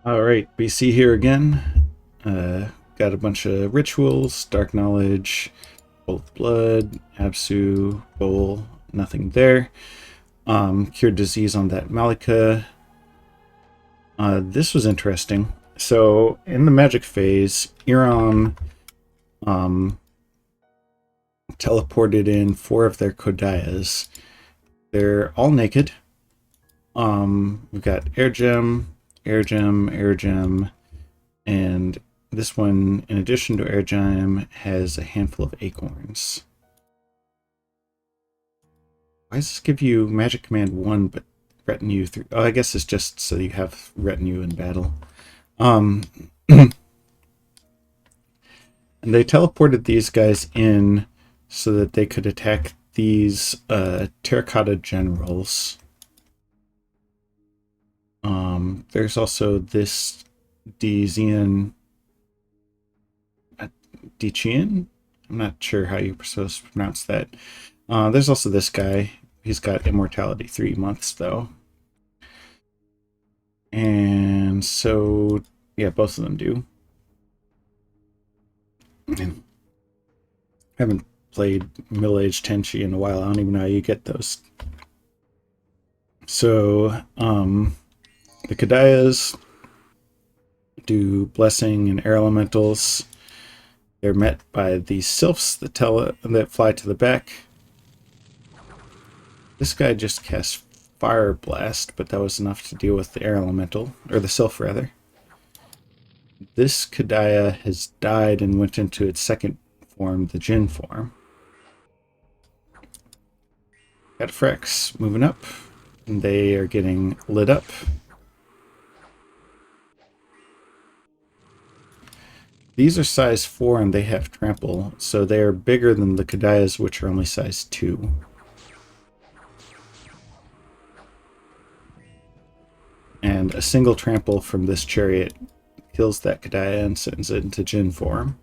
Alright, BC here again. Got a bunch of rituals, Dark Knowledge, Bowl of Blood, Absu, Bowl, nothing there. Cured Disease on that Malika. This was interesting. So, in the magic phase, Iram teleported in 4 of their Kodayas. They're all naked. We've got Air Gem, Air Gem, Air Gem, and this one, in addition to Air Gem, has a handful of acorns. Why does this give you Magic Command 1 but Retinue 3? Oh, I guess it's just so you have Retinue in battle. And they teleported these guys in so that they could attack these Terracotta Generals. There's also this Dezian Dichian. I'm not sure how you're supposed to pronounce that. There's also this guy. He's got Immortality 3 months, though. And so, yeah, both of them do. I haven't played Middle Age Tenchi in a while. I don't even know how you get those. So, the Kodayas do Blessing and Air Elementals. They're met by the Sylphs that fly to the back. This guy just cast Fire Blast, but that was enough to deal with the Air Elemental, or the Sylph rather. This Kodaya has died and went into its second form, the Jinn form. Cataphracts moving up, and they are getting lit up. These are size 4 and they have trample, so they are bigger than the Kodayas, which are only size 2. And a single trample from this chariot kills that Kodaya and sends it into Jinn form.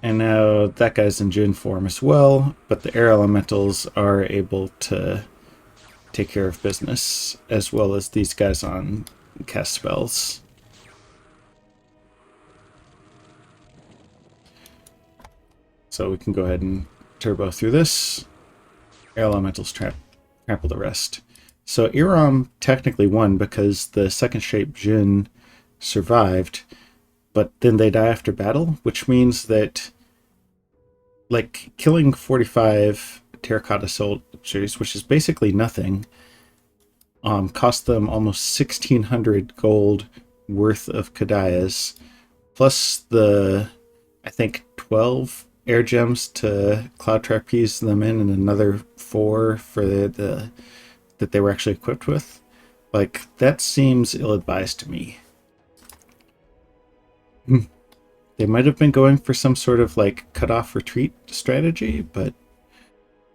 And now that guy's in Jinn form as well, but the air elementals are able to take care of business, as well as these guys on cast spells. So we can go ahead and turbo through this. Air elementals trample the rest. So Iram technically won because the second shape Jinn survived, but then they die after battle, which means that, like, killing 45 terracotta soldiers, which is basically nothing, cost them almost 1,600 gold worth of Kodayas, plus the, I think, 12 air gems to cloud trapeze them in, and another 4 for the that they were actually equipped with. Like, that seems ill-advised to me. They might have been going for some sort of like cut-off retreat strategy, but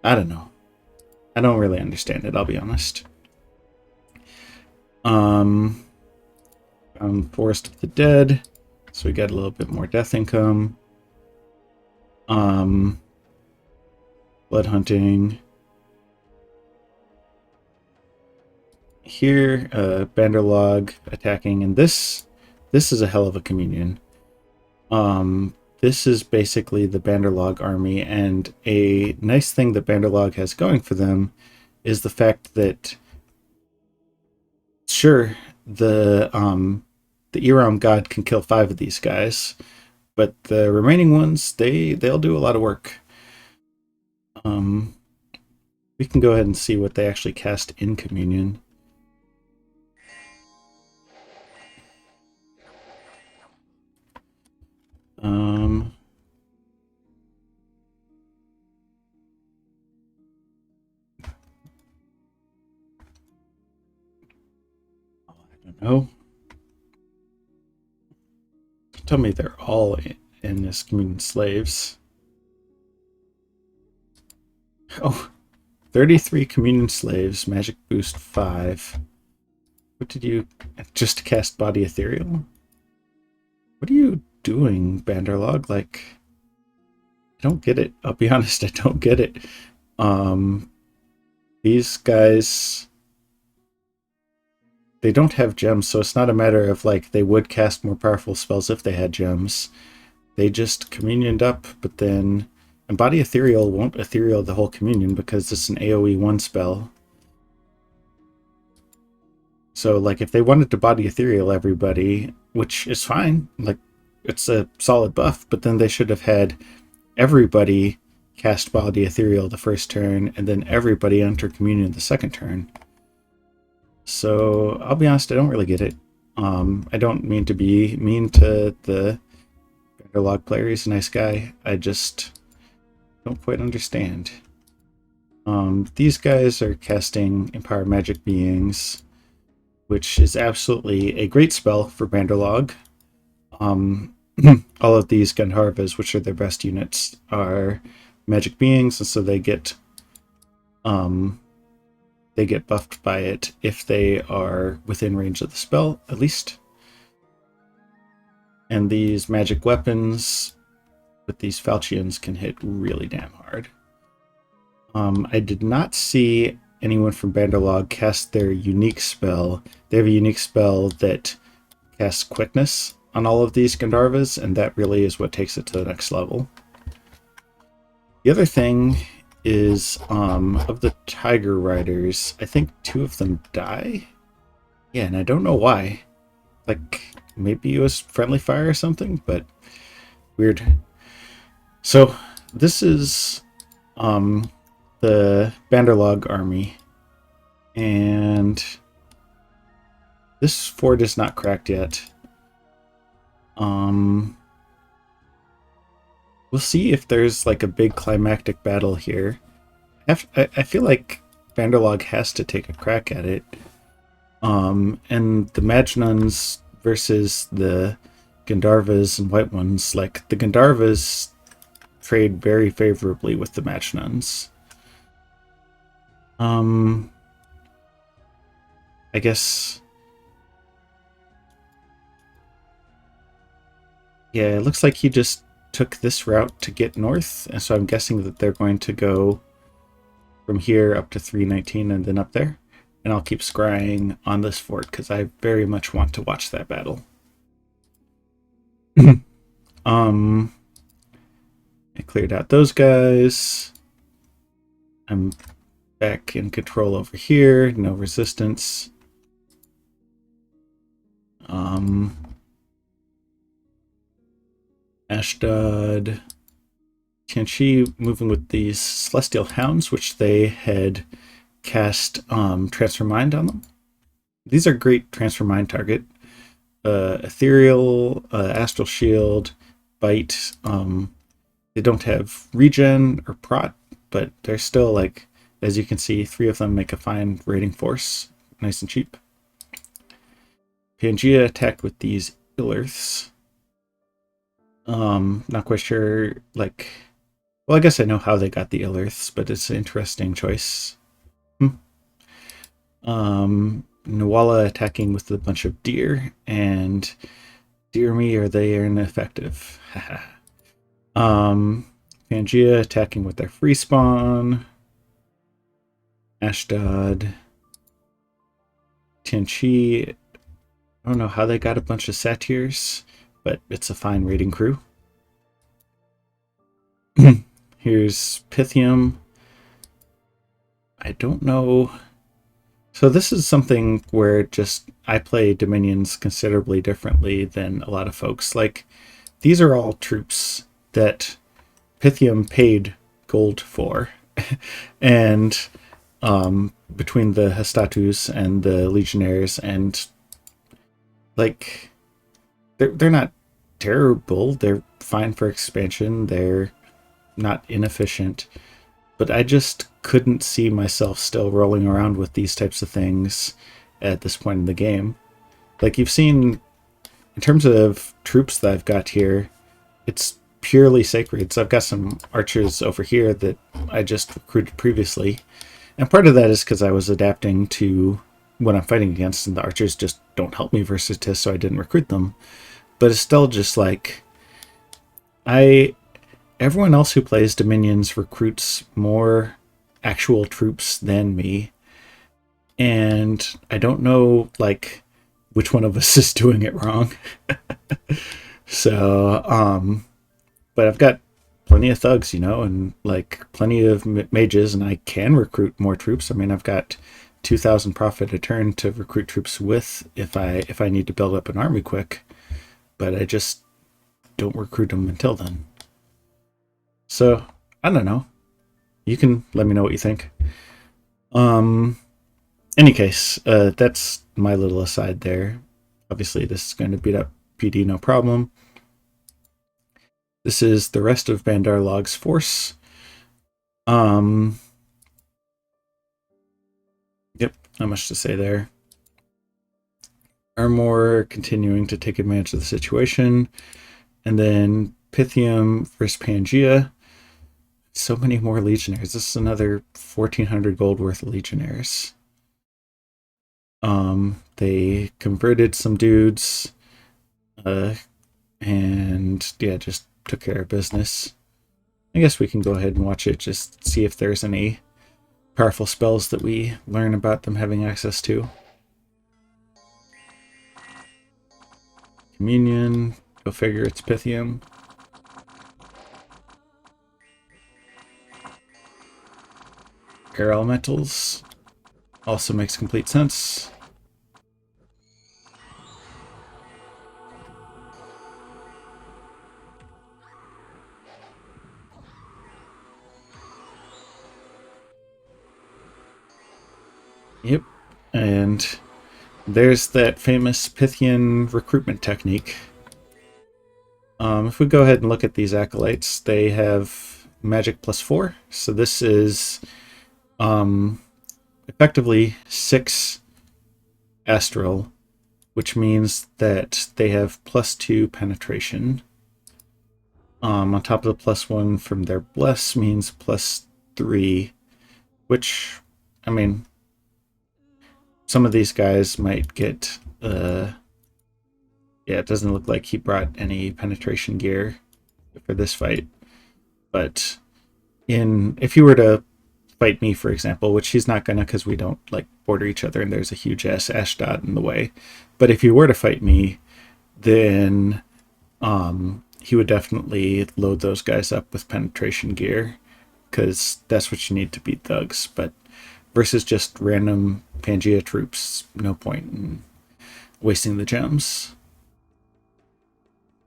I don't know. I don't really understand it, I'll be honest. Forest of the Dead, so we got a little bit more death income. Blood hunting. Here, Banderlog attacking, and this is a hell of a communion. This is basically the Banderlog army, and a nice thing that Banderlog has going for them is the fact that, sure, the Iram god can kill 5 of these guys, but the remaining ones, they'll do a lot of work. We can go ahead and see what they actually cast in communion. I don't know. Tell me they're all in this communion slaves. Oh, 33 communion slaves, magic boost 5. What did you just cast body ethereal? What are you doing, Banderlog? Like, don't get it. I'll be honest, I don't get it. These guys, they don't have gems, so it's not a matter of like they would cast more powerful spells if they had gems. They just communioned up, but then Embody Ethereal won't ethereal the whole communion because it's an AoE 1 spell. So like if they wanted to body ethereal everybody, which is fine, like it's a solid buff, but then they should have had everybody cast body ethereal the first turn and then everybody enter communion the second turn. So I'll be honest, I don't really get it. I don't mean to be mean to the Vanderlog player. He's a nice guy. I just don't quite understand. These guys are casting Empower Magic Beings, which is absolutely a great spell for Vanderlog. All of these Gandharvas, which are their best units, are magic beings, and so they get buffed by it if they are within range of the spell, at least. And these magic weapons with these Falchions can hit really damn hard. I did not see anyone from Vanderlog cast their unique spell. They have a unique spell that casts quickness on all of these Gandharvas, and that really is what takes it to the next level. The other thing is, of the Tiger Riders, I think 2 of them die. Yeah, and I don't know why. Like, maybe it was friendly fire or something, but weird. So, this is the Vanderlog army, and this fort is not cracked yet. We'll see if there's like a big climactic battle here. I feel like Vanderlog has to take a crack at it. And the Majnuns versus the Gandharvas and White Ones, like the Gandharvas trade very favorably with the Majnuns. I guess. Yeah, it looks like he just took this route to get north, and so I'm guessing that they're going to go from here up to 319 and then up there. And I'll keep scrying on this fort because I very much want to watch that battle. I cleared out those guys. I'm back in control over here. No resistance. Ashdod. Tianchi moving with these Celestial Hounds, which they had cast Transfer Mind on them. These are great Transfer Mind target. Ethereal, Astral Shield, Bite. They don't have regen or prot, but they're still, like, as you can see, 3 of them make a fine raiding force. Nice and cheap. Pangea attacked with these Illiths. Not quite sure, like... Well, I guess I know how they got the Illiths, but it's an interesting choice. Nuala attacking with a bunch of deer, and dear me, are they ineffective. Pangea attacking with their free spawn. Ashdod. Tianchi. I don't know how they got a bunch of satyrs, but it's a fine raiding crew. Here's Pythium. I don't know. So this is something where just I play Dominions considerably differently than a lot of folks. Like, these are all troops that Pythium paid gold for. And between the Hastatus and the Legionnaires, and like they're not terrible. They're fine for expansion. They're not inefficient. But I just couldn't see myself still rolling around with these types of things at this point in the game. Like, you've seen, in terms of troops that I've got here, it's purely sacred. So I've got some archers over here that I just recruited previously. And part of that is because I was adapting to what I'm fighting against, and the archers just don't help me versus TIS, so I didn't recruit them. But it's still just like, everyone else who plays Dominions recruits more actual troops than me. And I don't know, like, which one of us is doing it wrong. So, but I've got plenty of thugs, and like plenty of mages, and I can recruit more troops. I mean, I've got 2,000 profit a turn to recruit troops with if I need to build up an army quick, but I just don't recruit them until then. So I don't know. You can let me know what you think. Any case, that's my little aside there. Obviously, this is going to beat up PD no problem. This is the rest of Bandar Log's force. Yep, not much to say there. Armor continuing to take advantage of the situation. And then Pythium versus Pangea. So many more legionnaires. This is another 1,400 gold worth of legionnaires. They converted some dudes. And yeah, just took care of business. I guess we can go ahead and watch it, just see if there's any powerful spells that we learn about them having access to. Communion, go figure, it's Pythium. Air elementals also makes complete sense. Yep, and there's that famous Pythian recruitment technique. If we go ahead and look at these acolytes, they have magic +4. So this is effectively 6 astral, which means that they have +2 penetration. On top of the +1 from their bless means +3, which, I mean, some of these guys might get, yeah, it doesn't look like he brought any penetration gear for this fight. But if you were to fight me, for example, which he's not gonna because we don't like border each other and there's a huge ass Ashdod in the way. But if you were to fight me, then he would definitely load those guys up with penetration gear because that's what you need to beat thugs. But versus just random Pangea troops, no point in wasting the gems.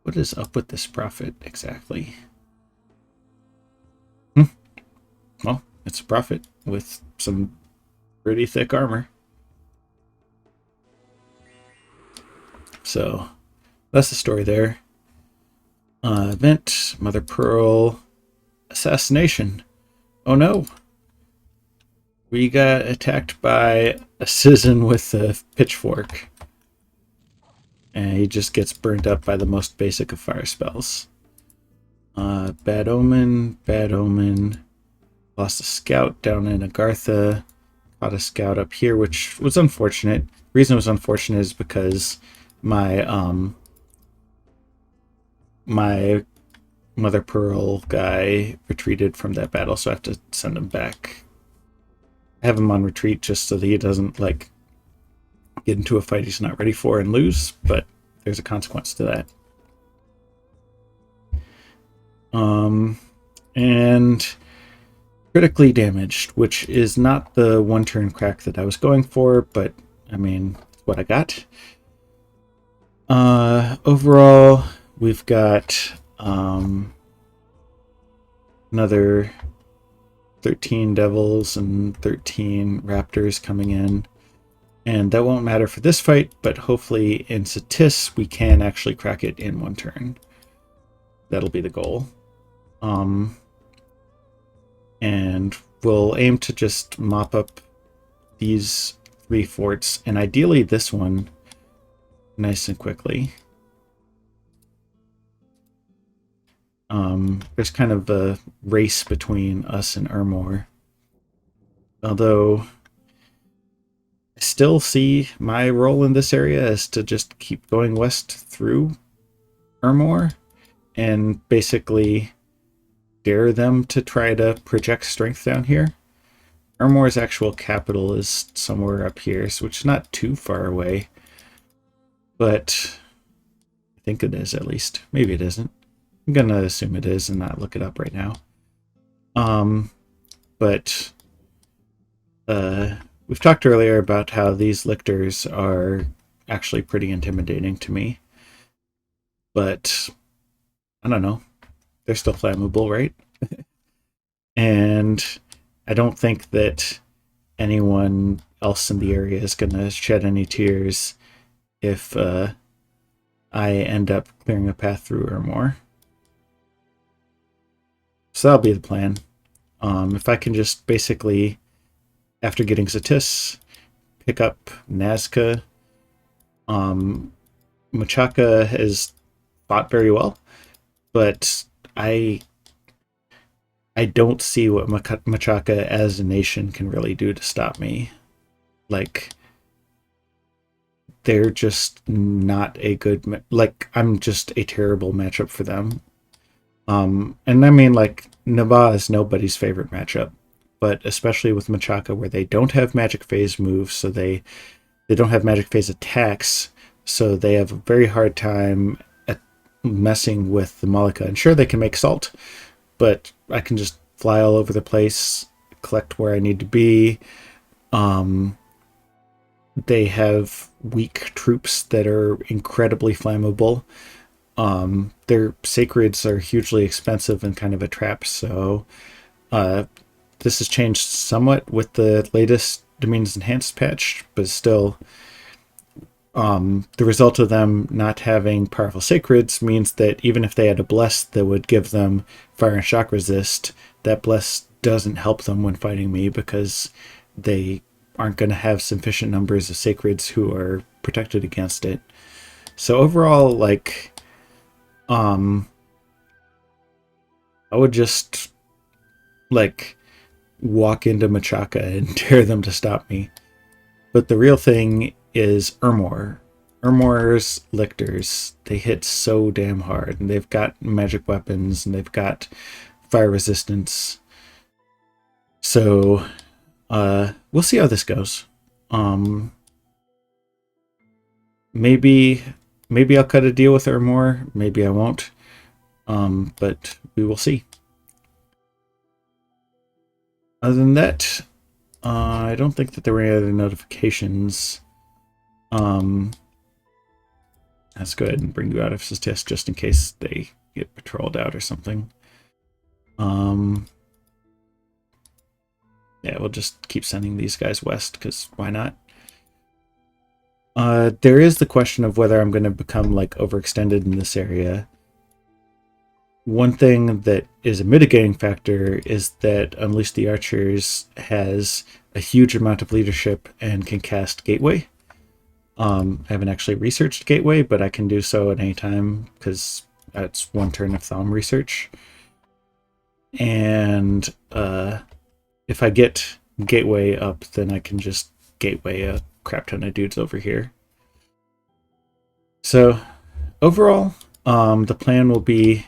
What is up with this prophet exactly? Well, it's a prophet with some pretty thick armor. So that's the story there. Event, Mother Pearl, assassination. Oh no! We got attacked by a citizen with a pitchfork. And he just gets burned up by the most basic of fire spells. Bad Omen, Bad Omen. Lost a scout down in Agartha. Caught a scout up here, which was unfortunate. The reason it was unfortunate is because my my Mother Pearl guy retreated from that battle, so I have to send him back. Have him on retreat just so that he doesn't like get into a fight he's not ready for and lose, but there's a consequence to that. And critically damaged, which is not the one turn crack that I was going for, but I mean, it's what I got. Overall, we've got another 13 devils and 13 raptors coming in. And that won't matter for this fight, but hopefully in Satis we can actually crack it in one turn. That'll be the goal. And we'll aim to just mop up these 3 forts, and ideally this one, nice and quickly. There's kind of a race between us and Ermor. Although I still see my role in this area as to just keep going west through Ermor and basically dare them to try to project strength down here. Ermor's actual capital is somewhere up here, so which is not too far away. But I think it is, at least. Maybe it isn't. I'm gonna assume it is and not look it up right now. But we've talked earlier about how these lictors are actually pretty intimidating to me. But I don't know. They're still flammable, right? And I don't think that anyone else in the area is going to shed any tears if I end up clearing a path through Ermor. So that'll be the plan. If I can just basically, after getting Zatis, pick up Nazca. Machaka has fought very well, but I don't see what Machaka as a nation can really do to stop me. Like, they're just not a good... Like, I'm just a terrible matchup for them. And I mean, like, Naba is nobody's favorite matchup, but especially with Machaka, where they don't have magic phase moves, so they don't have magic phase attacks, so they have a very hard time at messing with the Malika. And sure, they can make salt, but I can just fly all over the place, collect where I need to be. They have weak troops that are incredibly flammable. Their sacreds are hugely expensive and kind of a trap, so this has changed somewhat with the latest Dominions Enhanced patch, but still, the result of them not having powerful sacreds means that even if they had a bless that would give them fire and shock resist, that bless doesn't help them when fighting me because they aren't going to have sufficient numbers of sacreds who are protected against it. So overall, like, I would just, like, walk into Machaka and dare them to stop me. But the real thing is Ermor. Ermor's lictors, they hit so damn hard, and they've got magic weapons, and they've got fire resistance. So, we'll see how this goes. Maybe I'll cut a deal with Ermor, maybe I won't. But we will see. Other than that, I don't think that there were any other notifications. Let's go ahead and bring you out of this test just in case they get patrolled out or something. Yeah, we'll just keep sending these guys west, because why not? There is the question of whether I'm going to become, like, overextended in this area. One thing that is a mitigating factor is that Unleash the Archers has a huge amount of leadership and can cast Gateway. I haven't actually researched Gateway, but I can do so at any time, because that's one turn of Thumb research. And if I get Gateway up, then I can just Gateway a crap ton of dudes over here. So overall, the plan will be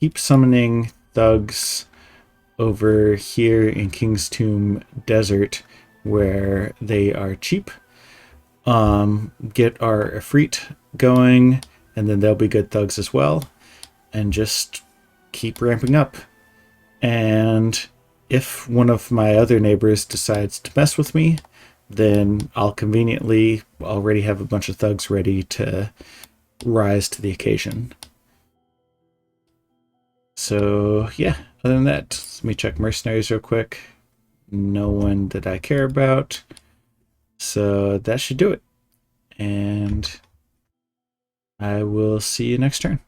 keep summoning thugs over here in King's Tomb Desert where they are cheap. Get our Ifrit going, and then they'll be good thugs as well, and just keep ramping up. And if one of my other neighbors decides to mess with me, then I'll conveniently already have a bunch of thugs ready to rise to the occasion. So yeah, other than that, let me check mercenaries real quick. No one that I care about. So that should do it. And I will see you next turn.